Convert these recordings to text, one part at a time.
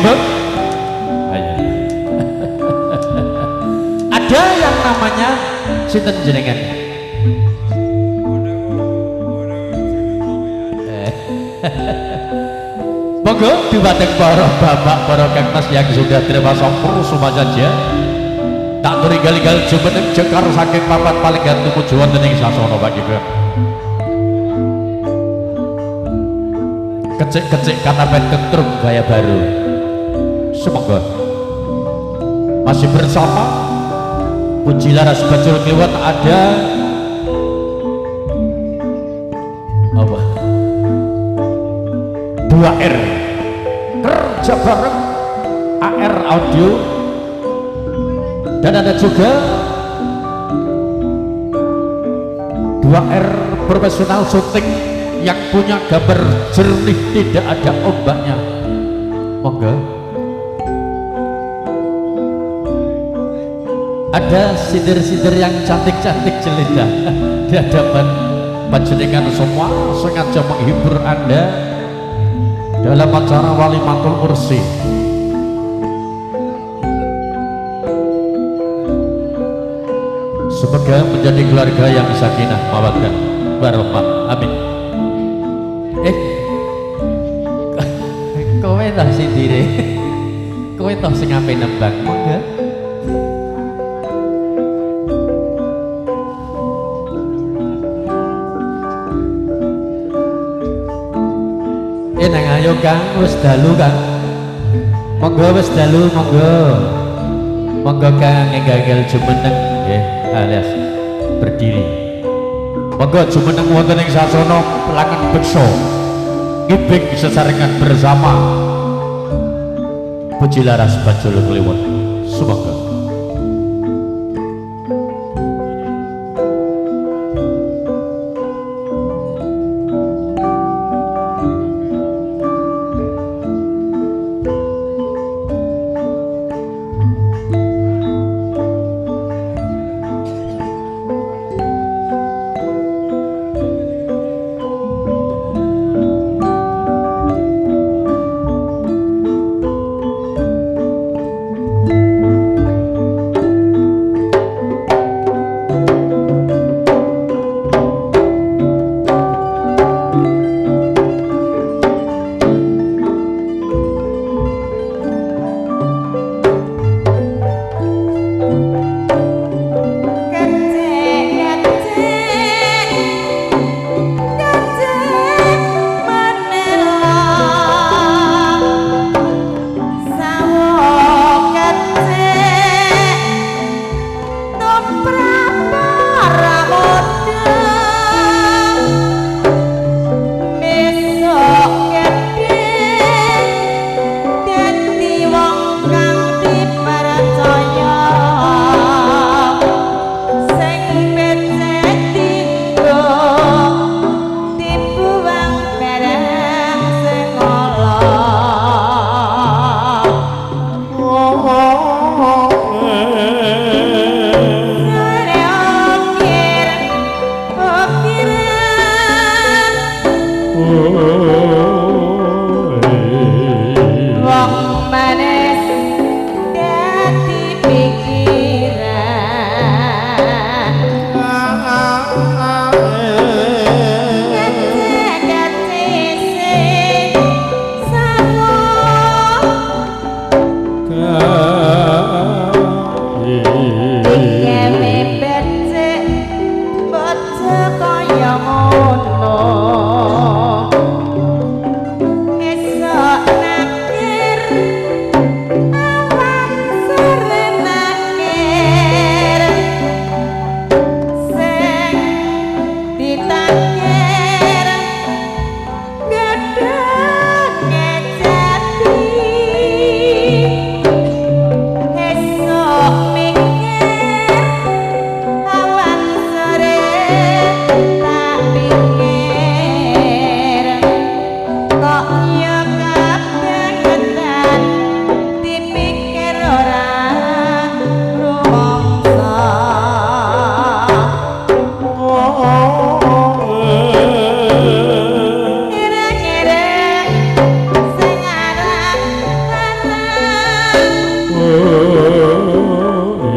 Mbak. Ada yang namanya sinten jenengan? Monggo diwateng para bapak, para kangmas yang sudah terima sampur semua saja. Tak tinggal-tinggal jumeneng jekar saking papat paling gantung tujuan dening sasana bagi Bang. Kecik-kecik kanapet kentrum gaya baru. Semoga masih bersama Puji Laras Bajul Kliwat ada apa? 2R kerja bareng AR Audio dan ada juga 2R profesional syuting yang punya gambar jernih tidak ada ombaknya. Monggo. Ada sidir-sidir yang cantik-cantik jelita di hadapan panjenengan semua sengaja menghibur Anda dalam acara Walimatul Ursi. Semoga menjadi keluarga yang sakinah mawaddah warahmah. Amin. Kowe toh sidire. Kowe toh sing ape nembang. Monggo. Nang ayo Kang, wis dalu Kang. Monggo wis dalu, monggo. Monggo Kang enggal jumeneng nggih, alias berdiri. Monggo jumeneng wonten ing sasana Pelangan Beksa. Ngibing sesarengan bersama Puji Laras Bajul Kliwat. Semoga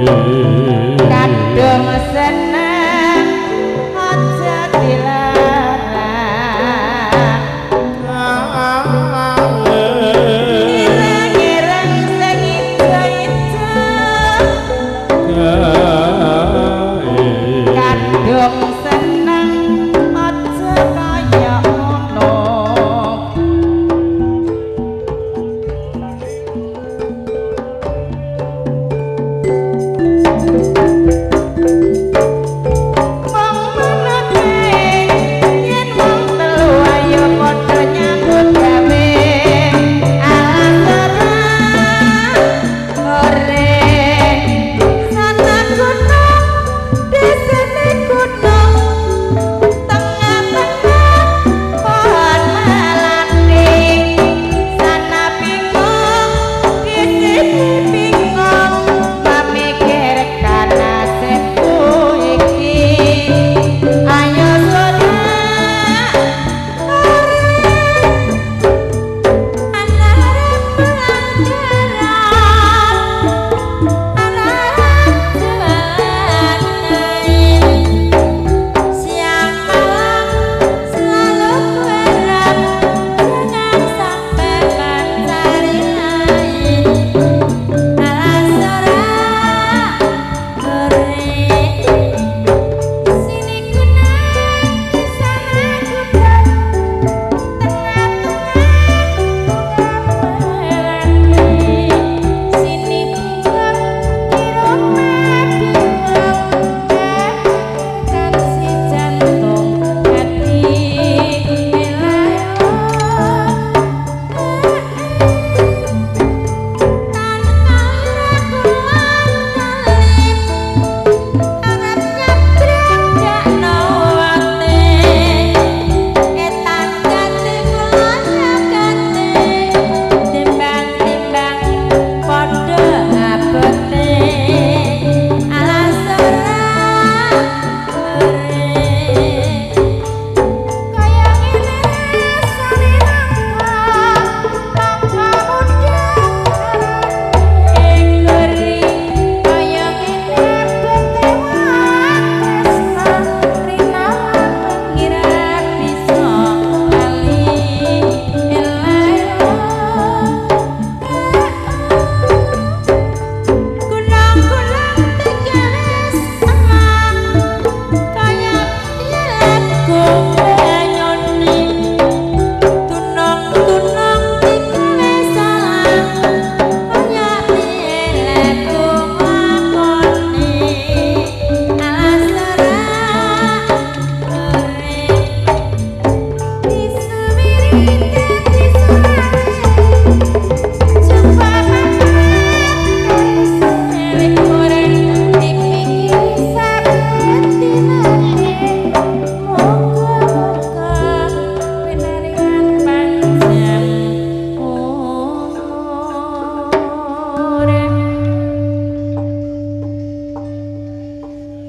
Aduh.